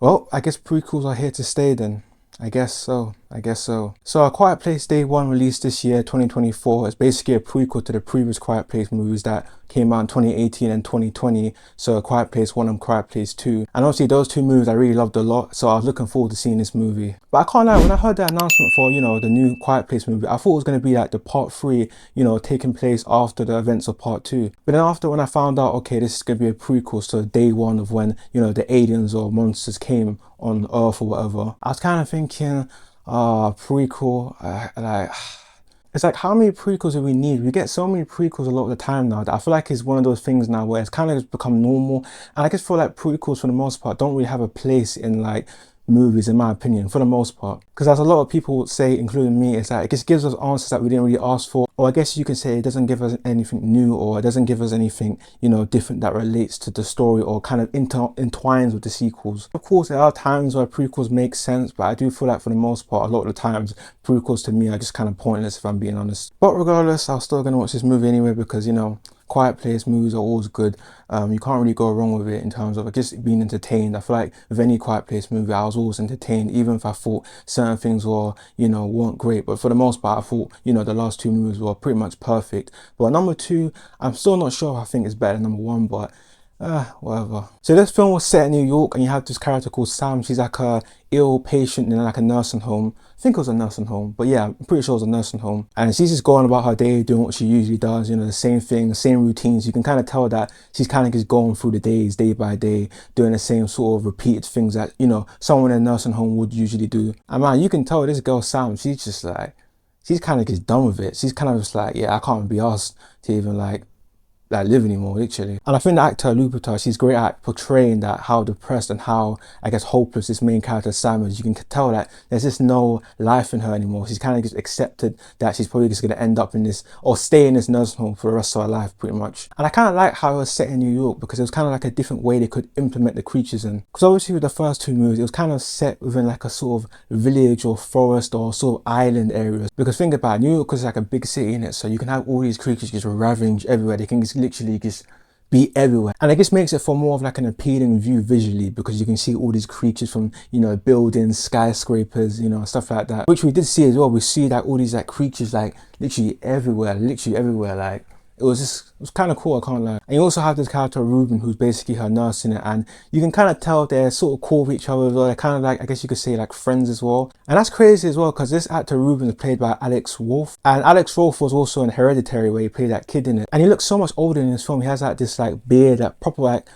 Well, I guess prequels are here to stay then. I guess so. I guess so. So A Quiet Place Day 1 released this year, 2024. It's basically a prequel to the previous Quiet Place movies that came out in 2018 and 2020. So A Quiet Place 1 and Quiet Place 2. And obviously those two movies I really loved a lot. So I was looking forward to seeing this movie. But I can't lie, when I heard the announcement for, the new Quiet Place movie, I thought it was going to be like the part 3, taking place after the events of part 2. But then after when I found out, okay, this is going to be a prequel to day 1 of when, the aliens or monsters came on Earth or whatever, I was kind of thinking, prequel, like, it's like, how many prequels do we need? We get so many prequels a lot of the time now that I feel like it's one of those things now where it's kind of just become normal. And I just feel like prequels for the most part don't really have a place in like movies, in my opinion, for the most part. Because as a lot of people say, including me, it's like it just gives us answers that we didn't really ask for. Or I guess you can say it doesn't give us anything new, or it doesn't give us anything, different that relates to the story or kind of entwines with the sequels. Of course, there are times where prequels make sense, but I do feel like for the most part, a lot of the times, prequels to me are just kind of pointless if I'm being honest. But regardless, I'm still going to watch this movie anyway because, Quiet Place movies are always good. You can't really go wrong with it in terms of just being entertained. I feel like with any Quiet Place movie, I was always entertained, even if I thought certain things were, weren't great. But for the most part, I thought, the last two movies were pretty much perfect. But number 2, I'm still not sure if I think it's better than number 1, but whatever. So this film was set in New York, and you have this character called Sam. She's like a ill patient in like a nursing home. I think it was a nursing home, but yeah, I'm pretty sure it was a nursing home. And she's just going about her day, doing what she usually does, the same thing, the same routines. You can kind of tell that she's kind of just going through the days, day by day, doing the same sort of repeated things that, someone in a nursing home would usually do. And man, you can tell this girl, Sam, she's just like, she's kind of just done with it. She's kind of just like, yeah, I can't be asked to even like live anymore, literally. And I think the actor Lupita, she's great at portraying that, how depressed and how, I guess, hopeless this main character Sam is. You can tell that there's just no life in her anymore. She's kind of just accepted that she's probably just going to end up in this, or stay in this nursing home for the rest of her life, pretty much. And I kind of like how it was set in New York, because it was kind of like a different way they could implement the creatures in. Because obviously with the first two movies, it was kind of set within like a sort of village or forest or sort of island areas. Because think about it, New York is like a big city in it, so you can have all these creatures just ravage everywhere. They can just literally just be everywhere, and it just makes it for more of like an appealing view visually, because you can see all these creatures from buildings, skyscrapers, stuff like that, which we did see as well. We see that all these like creatures like literally everywhere, like it was kind of cool, I can't lie. And you also have this character Ruben, who's basically her nurse in it, and you can kind of tell they're sort of cool with each other as well. They're kind of like, I guess you could say, like friends as well. And that's crazy as well, because this actor Ruben is played by Alex Wolff, and Alex Wolff was also in Hereditary, where he played that kid in it, and he looks so much older in this film. He has like this like beard, that proper like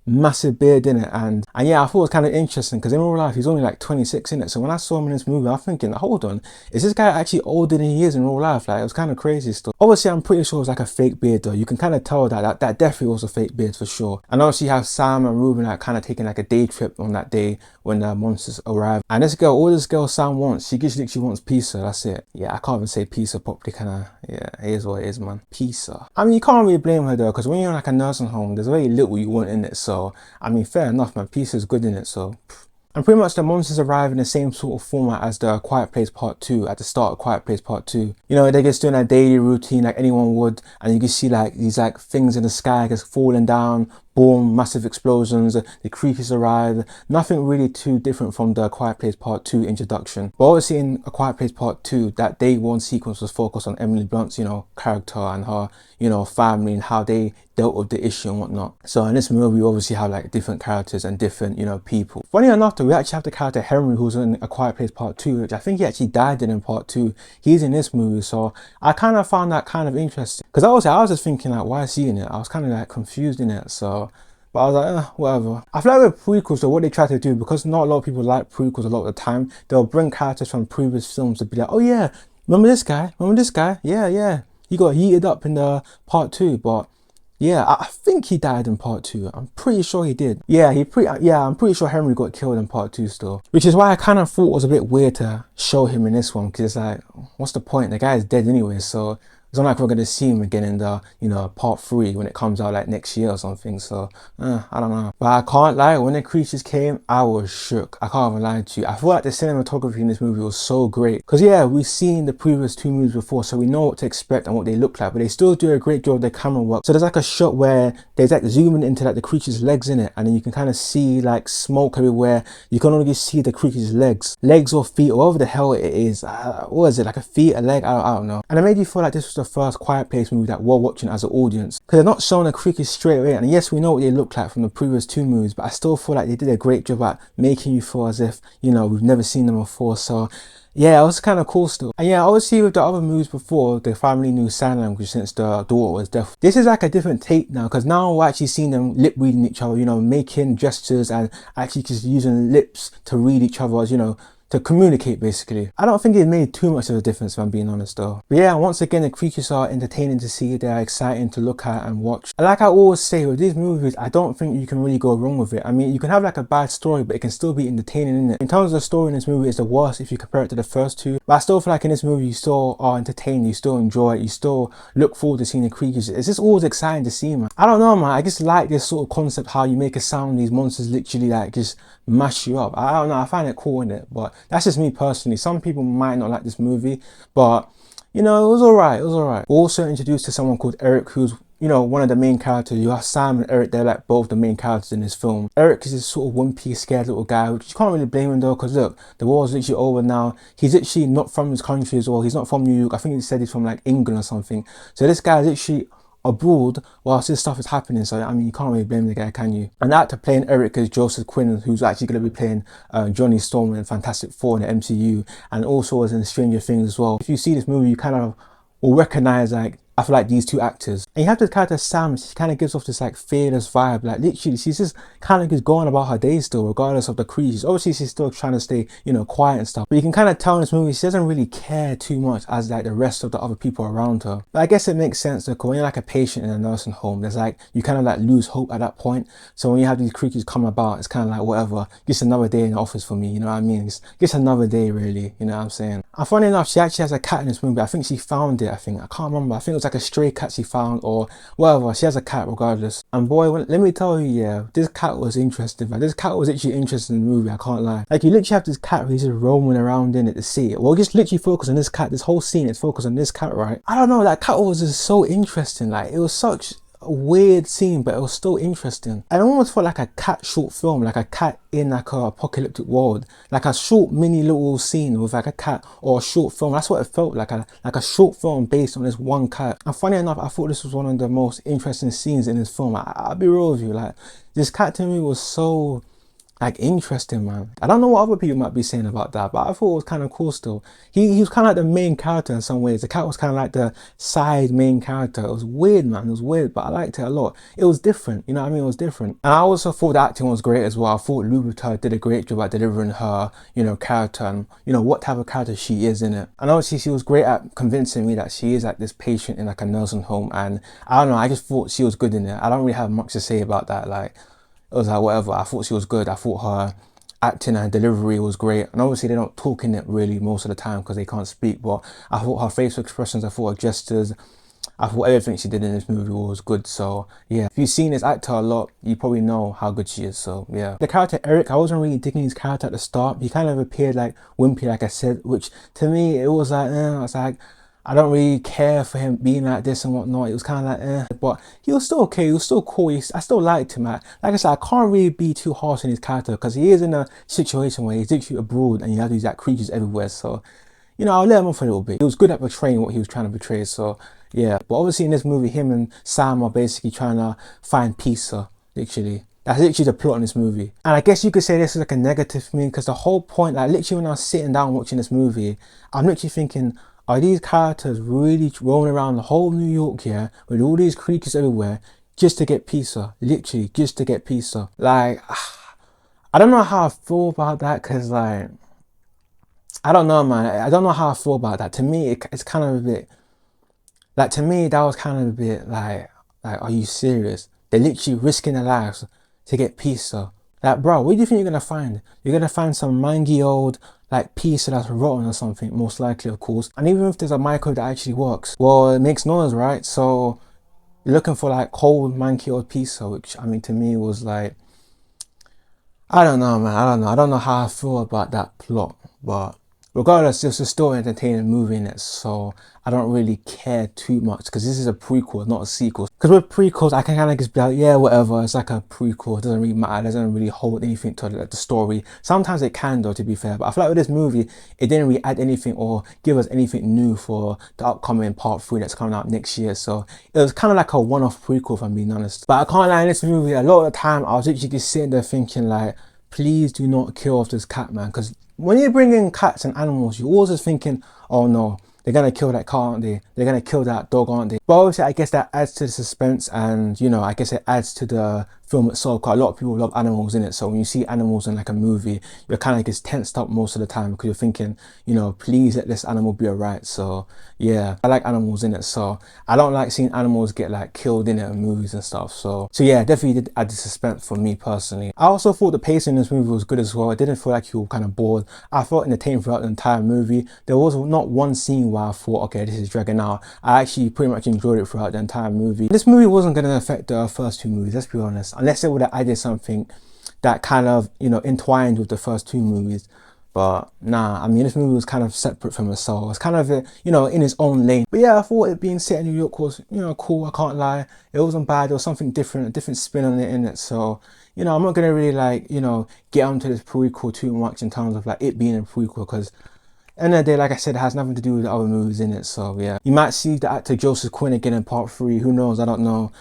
massive beard in it, and yeah, I thought it was kind of interesting because in real life he's only like 26 in it. So when I saw him in this movie, I'm thinking, hold on, is this guy actually older than he is in real life? Like, it was kind of crazy stuff. Obviously I'm pretty sure it was like a fake beard though. You can kind of tell that definitely was a fake beard for sure. And obviously you have Sam and Ruben like kind of taking like a day trip on that day when the monsters arrive, and all this girl Sam wants, she just literally wants pizza. That's it. Yeah, I can't even say pizza properly, kind of. Yeah, it is what it is, man. Pizza. I mean, you can't really blame her though, because when you're in like a nursing home, there's very little you want in it. So I mean, fair enough, man. Pizza's good in it, so. And pretty much the monsters arrive in the same sort of format as the Quiet Place Part 2, at the start of Quiet Place Part 2. They're just doing a daily routine like anyone would, and you can see like these like things in the sky just falling down, boom, massive explosions, the creatures arrive. Nothing really too different from the Quiet Place Part 2 introduction. But obviously in A Quiet Place Part 2, that day 1 sequence was focused on Emily Blunt's, character and her, family, and how they dealt with the issue and whatnot. So in this movie, we obviously have like different characters and different, people. Funny enough though, we actually have the character Henry, who's in A Quiet Place Part 2, which I think he actually died in Part 2. He's in this movie, so I kind of found that kind of interesting. Because I was just thinking like, why is he in it? I was kind of like confused in it, so. But I was like, whatever. I feel like with prequels, though, what they try to do, because not a lot of people like prequels a lot of the time, they'll bring characters from previous films to be like, oh yeah, remember this guy? Remember this guy? Yeah. He got heated up in the Part 2, but yeah, I think he died in Part 2. I'm pretty sure he did. Yeah, I'm pretty sure Henry got killed in Part 2 still. Which is why I kind of thought it was a bit weird to show him in this one, because it's like, what's the point? The guy is dead anyway, so It's not like we're gonna see him again in the, you know, part 3 when it comes out like next year or something. So I don't know. But I can't lie, when the creatures came, I was shook. I can't even lie to you. I feel like the cinematography in this movie was so great. Because yeah, we've seen the previous 2 movies before, so we know what to expect and what they look like. But they still do a great job of their camera work. So there's like a shot where there's like zooming into like the creature's legs in it, and then you can kind of see like smoke everywhere. You can only see the creature's legs or feet, or whatever the hell it is. What is it, like a feet, a leg? I don't know. And it made you feel like this was the first Quiet Place movie that we're watching as an audience, because they're not showing the creatures straight away. And yes, we know what they look like from the previous 2 movies, but I still feel like they did a great job at making you feel as if, you know, we've never seen them before. So yeah, it was kind of cool still. And yeah, obviously with the other movies before, the family knew sign language since the daughter was deaf. This is like a different take now, because now we're actually seeing them lip reading each other, you know, making gestures and actually just using lips to read each other, as, you know, to communicate basically. I don't think it made too much of a difference, if I'm being honest though. But yeah, once again, the creatures are entertaining to see, they're exciting to look at and watch. And like I always say with these movies, I don't think you can really go wrong with it. I mean, you can have like a bad story, but it can still be entertaining, innit? In terms of the story in this movie, it's the worst if you compare it to the first 2. But I still feel like in this movie, you still are entertained, you still enjoy it, you still look forward to seeing the creatures. It's just always exciting to see, man. I don't know, man. I just like this sort of concept, how you make a sound, these monsters literally like just mash you up. I don't know, I find it cool in it, but that's just me personally. Some people might not like this movie, but you know, it was alright, We're also introduced to someone called Eric, who's, you know, one of the main characters. You have Sam and Eric, they're like both the main characters in this film. Eric is this sort of wimpy, scared little guy, which you can't really blame him though, because look, the war's literally over now. He's actually not from his country as well. He's not from New York. I think he said he's from like England or something. So this guy is actually abroad whilst this stuff is happening. So I mean, you can't really blame the guy, can you? And the actor playing Eric is Joseph Quinn, who's actually going to be playing Johnny Storm in Fantastic Four in the MCU, and also was in Stranger Things as well. If you see this movie, you kind of will recognize, like, I feel like these 2 actors. And you have this character Sam, she kind of gives off this like fearless vibe, like literally she's just kind of just going about her day still, regardless of the creatures. Obviously she's still trying to stay, you know, quiet and stuff, but you can kind of tell in this movie she doesn't really care too much as like the rest of the other people around her. But I guess it makes sense, because when you're like a patient in a nursing home, there's like, you kind of like lose hope at that point. So when you have these creatures come about, it's kind of like, whatever, just another day in the office for me, you know what I mean? It's just another day really, you know what I'm saying? And funny enough, she actually has a cat in this movie. I think she found it, I can't remember. I think it was like a stray cat she found or whatever. She has a cat regardless. And boy, let me tell you, yeah, this cat was interesting, man. This cat was actually interesting in the movie, I can't lie. Like, you literally have this cat who's just roaming around in it to see it. Well, just literally focus on this cat. This whole scene is focused on this cat, right? I don't know, that cat was just so interesting. Like, it was such a weird scene, but it was still interesting. And it almost felt like a cat short film, like a cat in like a apocalyptic world, like a short mini little scene with like a cat, or a short film. That's what it felt like, a short film based on this one cat. And funny enough, I thought this was one of the most interesting scenes in this film. I'll be real with you, like, this cat to me was so like interesting, man. I don't know what other people might be saying about that, but I thought it was kind of cool still. He was kind of like the main character in some ways. The cat was kind of like the side main character. It was weird, man. It was weird, but I liked it a lot. It was different, you know what I mean? It was different. And I also thought the acting was great as well. I thought Lubita did a great job at delivering her, you know, character and, you know, what type of character she is in it. And obviously she was great at convincing me that she is like this patient in like a nursing home. And I don't know, I just thought she was good in it. I don't really have much to say about that. Like, it was like whatever. I thought she was good. I thought her acting and delivery was great. And obviously they don't talk in it really most of the time because they can't speak. But I thought her facial expressions, I thought her gestures, I thought everything she did in this movie was good. So yeah, if you've seen this actor a lot, you probably know how good she is. So yeah. The character Eric, I wasn't really digging his character at the start. He kind of appeared like wimpy, like I said, which to me, it was like, I was like, I don't really care for him being like this and whatnot. It was kind of like, but he was still okay. He was still cool. I still liked him. Like I said, I can't really be too harsh on his character because he is in a situation where he's literally abroad and you have these like creatures everywhere. So, you know, I'll let him off a little bit. He was good at portraying what he was trying to portray. So yeah, but obviously in this movie, him and Sam are basically trying to find peace. Literally. That's literally the plot in this movie. And I guess you could say this is like a negative for me because the whole point, like literally when I was sitting down watching this movie, I'm literally thinking, are these characters really roaming around the whole New York here with all these creatures everywhere just to get pizza? Literally, just to get pizza. Like, I don't know how I feel about that because, like, I don't know, man. I don't know how I feel about that. To me, it's kind of a bit, like, to me, that was kind of a bit like, are you serious? They're literally risking their lives to get pizza. Like, bro, what do you think you're gonna find? You're gonna find some mangy old like piece that's rotten or something, most likely, of course. And even if there's a microwave that actually works, well, it makes noise, right? So you're looking for like cold, manky old pizza, which I mean to me was like, I don't know, man. I don't know. I don't know how I feel about that plot, but regardless, it's a still entertaining movie in it, so I don't really care too much because this is a prequel, not a sequel. Because with prequels, I can kind of just be like, yeah, whatever. It's like a prequel. It doesn't really matter. It doesn't really hold anything to the story. Sometimes it can, though, to be fair. But I feel like with this movie, it didn't really add anything or give us anything new for the upcoming part 3 that's coming out next year. So it was kind of like a one-off prequel, if I'm being honest. But I can't lie, in this movie, a lot of the time, I was literally just sitting there thinking like, please do not kill off this cat, man. Because when you bring in cats and animals, you're always just thinking, oh no, they're gonna kill that car, aren't they? They're gonna kill that dog, aren't they? But obviously, I guess that adds to the suspense, and you know, I guess it adds to the film itself. Quite a lot of people love animals in it, so when you see animals in like a movie, you're kind of just tensed up most of the time because you're thinking, you know, please let this animal be alright. So yeah, I like animals in it, so I don't like seeing animals get like killed in it in movies and stuff. So yeah, definitely did add the suspense for me personally. I also thought the pacing in this movie was good as well. I didn't feel like you were kind of bored. I felt entertained throughout the entire movie. There was not one scene where I thought, okay, this is dragging out. I actually pretty much enjoyed it throughout the entire movie. This movie wasn't going to affect the first two movies, let's be honest, unless it would have added something that kind of, you know, entwined with the first two movies. But nah, I mean, this movie was kind of separate from itself. It's kind of, you know, in its own lane. But yeah, I thought it being set in New York was, you know, cool. I can't lie. It wasn't bad. There was something different, a different spin on it in it. So, you know, I'm not going to really like, you know, get onto this prequel too much in terms of like it being a prequel because end of the day, like I said, it has nothing to do with the other movies in it. So yeah, you might see the actor Joseph Quinn again in part 3. Who knows? I don't know.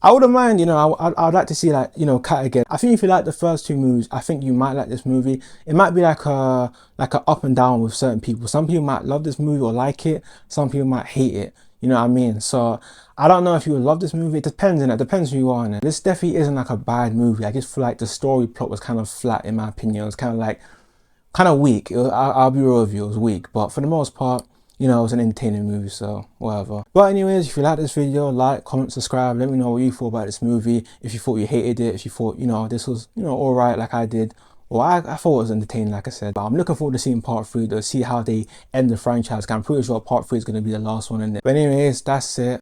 I wouldn't mind, you know, I'd like to see like, you know, Kat again. I think if you like the first two movies, I think you might like this movie. It might be like a up and down with certain people. Some people might love this movie or like it. Some people might hate it. You know what I mean? So I don't know if you would love this movie. It depends, and it depends who you are in it. This definitely isn't like a bad movie. I just feel like the story plot was kind of flat in my opinion. It was kind of like weak. I'll be real with you, it was weak, but for the most part, you know, it was an entertaining movie, so whatever. But anyways, if you like this video, like, comment, subscribe, let me know what you thought about this movie. If you thought you hated it, if you thought, you know, this was, you know, alright like I did, or I thought it was entertaining, like I said. But I'm looking forward to seeing part 3 to see how they end the franchise. I'm pretty sure part 3 is going to be the last one in it. But anyways, that's it.